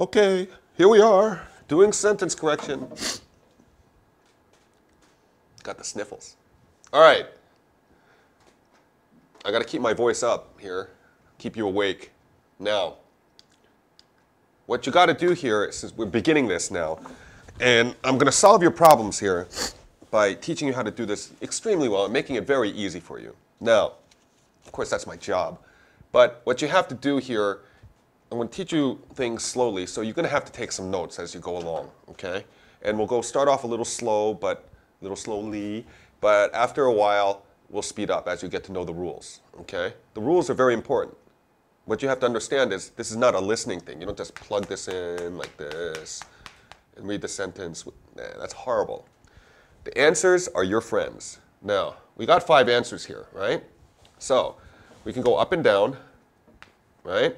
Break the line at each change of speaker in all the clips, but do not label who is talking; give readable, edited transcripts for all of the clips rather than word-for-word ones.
Okay, here we are, doing sentence correction. Got the sniffles. All right. I got to keep my voice up here, keep you awake. Now, what you got to do here, since we're beginning this now, and I'm going to solve your problems here by teaching you how to do this extremely well and making it very easy for you. Now, of course, that's my job. But what you have to do here, I'm going to teach you things slowly, so you're going to have to take some notes as you go along, okay? And we'll start off a little slowly, but after a while, we'll speed up as you get to know the rules, okay? The rules are very important. What you have to understand is this is not a listening thing. You don't just plug this in like this and read the sentence. Nah, that's horrible. The answers are your friends. Now, we got 5 answers here, right? So we can go up and down, right?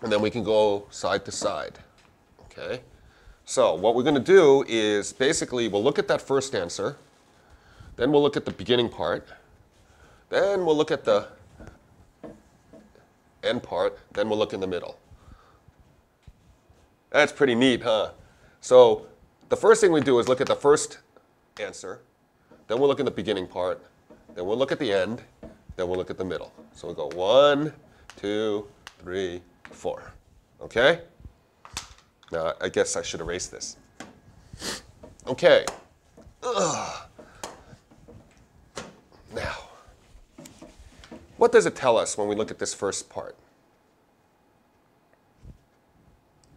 And then we can go side to side, okay? So what we're going to do is basically we'll look at that first answer. Then we'll look at the beginning part. Then we'll look at the end part. Then we'll look in the middle. That's pretty neat, huh? So the first thing we do is look at the first answer. Then we'll look at the beginning part. Then we'll look at the end. Then we'll look at the middle. So we'll go 1, 2, 3, 4. Okay? Now, I guess I should erase this. Okay. Ugh. Now, what does it tell us when we look at this first part?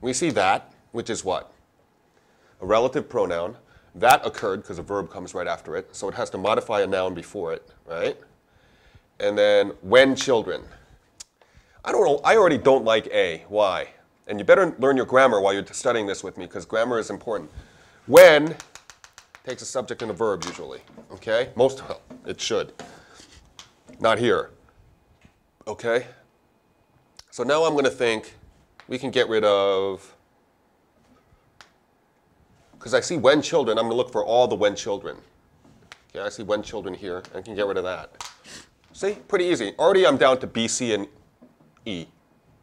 We see that, which is what? A relative pronoun. That occurred because a verb comes right after it, so it has to modify a noun before it, right? And then when children. I don't know, I already don't like A. Why? And you better learn your grammar while you're studying this with me, because grammar is important. When takes a subject and a verb usually, okay? Most, well, it should. Not here, okay? So now I'm going to think we can get rid of, because I see when children, I'm going to look for all the when children. Okay, I see when children here, I can get rid of that. See, pretty easy. Already I'm down to B, C, and E,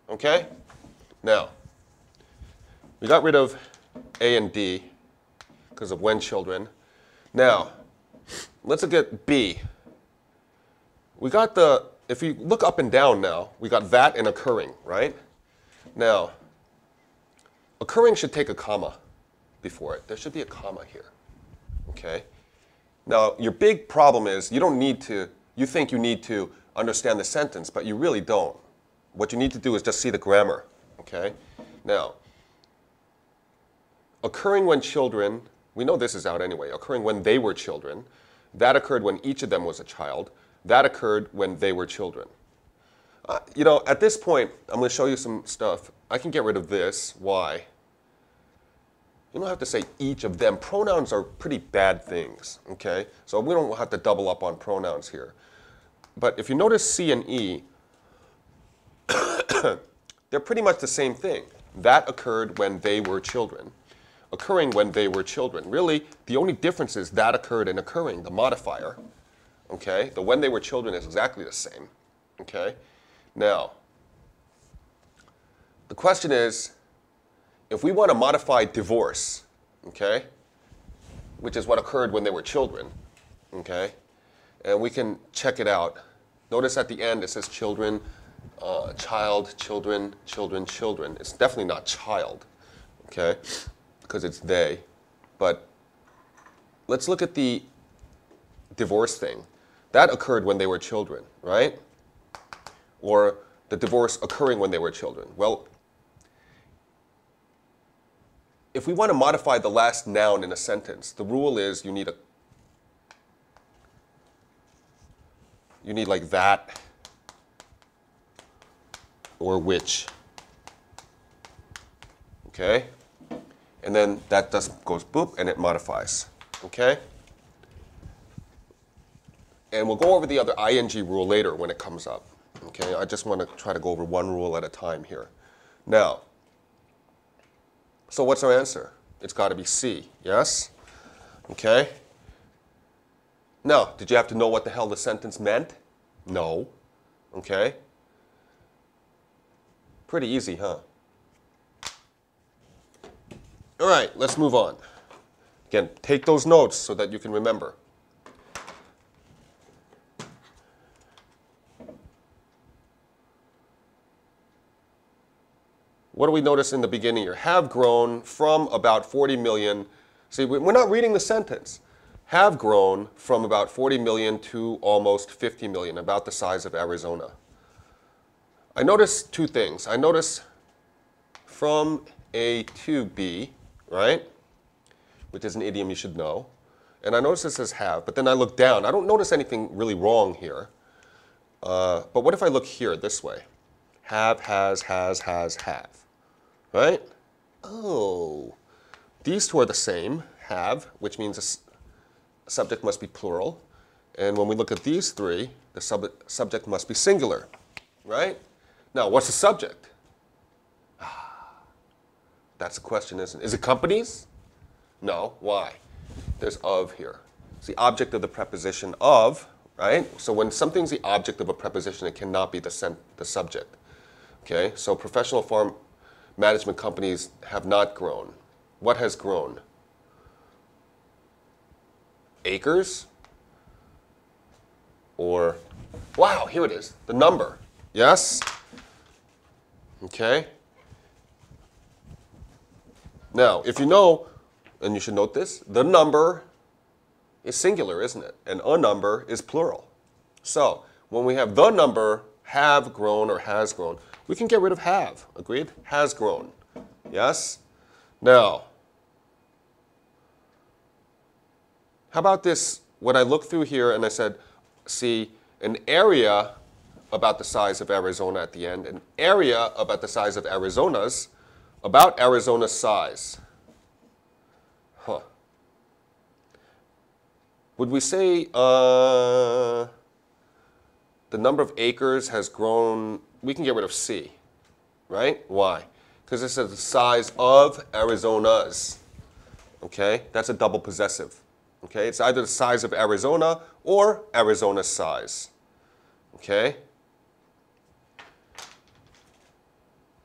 okay? Now, we got rid of A and D because of when children. Now, let's look at B. We got the, if you look up and down now, we got that and occurring, right? Now, occurring should take a comma before it. There should be a comma here, okay? Now, your big problem is you don't need to, you think you need to understand the sentence, but you really don't. What you need to do is just see the grammar, okay? Now, occurring when children, we know this is out anyway, occurring when they were children. That occurred when each of them was a child. That occurred when they were children. You know, at this point, I'm going to show you some stuff. I can get rid of this. Why? You don't have to say each of them. Pronouns are pretty bad things, okay? So we don't have to double up on pronouns here. But if you notice C and E, they're pretty much the same thing. That occurred when they were children. Occurring when they were children. Really, the only difference is that occurred and occurring, the modifier. Okay? The when they were children is exactly the same. Okay? Now, the question is, if we want to modify divorce, okay, which is what occurred when they were children, okay, and we can check it out. Notice at the end it says children, child, children, children, children. It's definitely not child, okay, because it's they. But let's look at the divorce thing. That occurred when they were children, right? Or the divorce occurring when they were children. Well, if we want to modify the last noun in a sentence, the rule is you need like that or which. Okay? And then that just goes boop and it modifies. Okay? And we'll go over the other ing rule later when it comes up. Okay? I just want to try to go over one rule at a time here. Now, so what's our answer? It's got to be C, yes? Okay? Now, did you have to know what the hell the sentence meant? No. Okay? Pretty easy, huh? All right, let's move on. Again, take those notes so that you can remember. What do we notice in the beginning here? Have grown from about 40 million. See, we're not reading the sentence. Have grown from about 40 million to almost 50 million, about the size of Arizona. I notice two things. I notice from A to B, right? Which is an idiom you should know. And I notice it says have, but then I look down. I don't notice anything really wrong here. But what if I look here this way? Have, has, have. Right? Oh, these two are the same, have, which means a subject must be plural. And when we look at these three, the subject must be singular. Right? Now, what's the subject? That's the question, isn't it? Is it companies? No. Why? There's of here. It's the object of the preposition of, right? So when something's the object of a preposition, it cannot be the subject. Okay? So professional farm management companies have not grown. What has grown? Acres? Or, wow, here it is, the number. Yes? Okay? Now, if you know, and you should note this, the number is singular, isn't it? And a number is plural. So, when we have the number have grown or has grown, we can get rid of have. Agreed? Has grown. Yes? Now, how about this? When I look through here and I said, see, an area about the size of Arizona at the end, an area about the size of Arizona's, about Arizona's size. Huh. Would we say the number of acres has grown? We can get rid of C, right? Why? Because this is the size of Arizona's. Okay? That's a double possessive. Okay? It's either the size of Arizona or Arizona's size. Okay?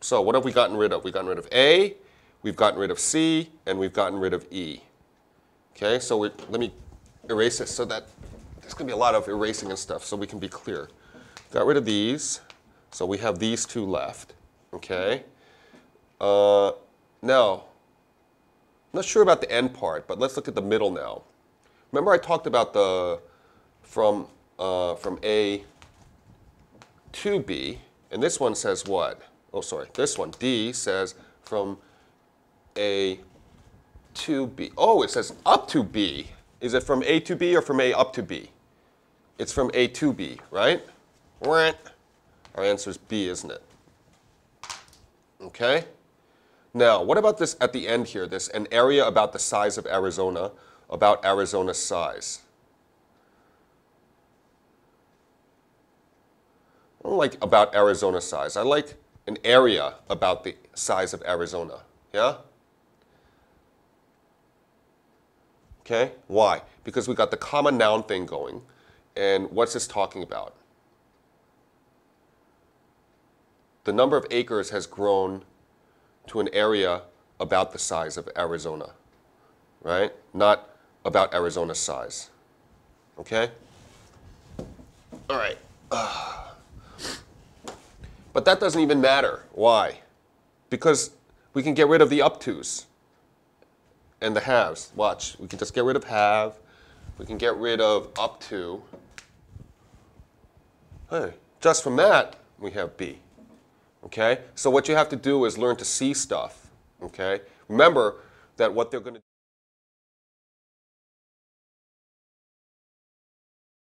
So what have we gotten rid of? We've gotten rid of A, we've gotten rid of C, and we've gotten rid of E. Okay? So let me erase it so that there's going to be a lot of erasing and stuff so we can be clear. Got rid of these. So we have these two left, okay? Now, I'm not sure about the end part, but let's look at the middle now. Remember I talked about the from A to B, and this one says what? Oh, sorry, this one, D, says from A to B. Oh, it says up to B. Is it from A to B or from A up to B? It's from A to B, right? Our answer is B, isn't it? Okay? Now, what about this at the end here? This, an area about the size of Arizona, about Arizona's size. I don't like about Arizona's size. I like an area about the size of Arizona. Yeah? Okay? Why? Because we got the common noun thing going. And what's this talking about? The number of acres has grown to an area about the size of Arizona, right? Not about Arizona's size. Okay? All right. But that doesn't even matter. Why? Because we can get rid of the up to's and the haves. Watch. We can just get rid of have. We can get rid of up to. Hey, just from that, we have B. Okay? So what you have to do is learn to see stuff. Okay? Remember that what they're going to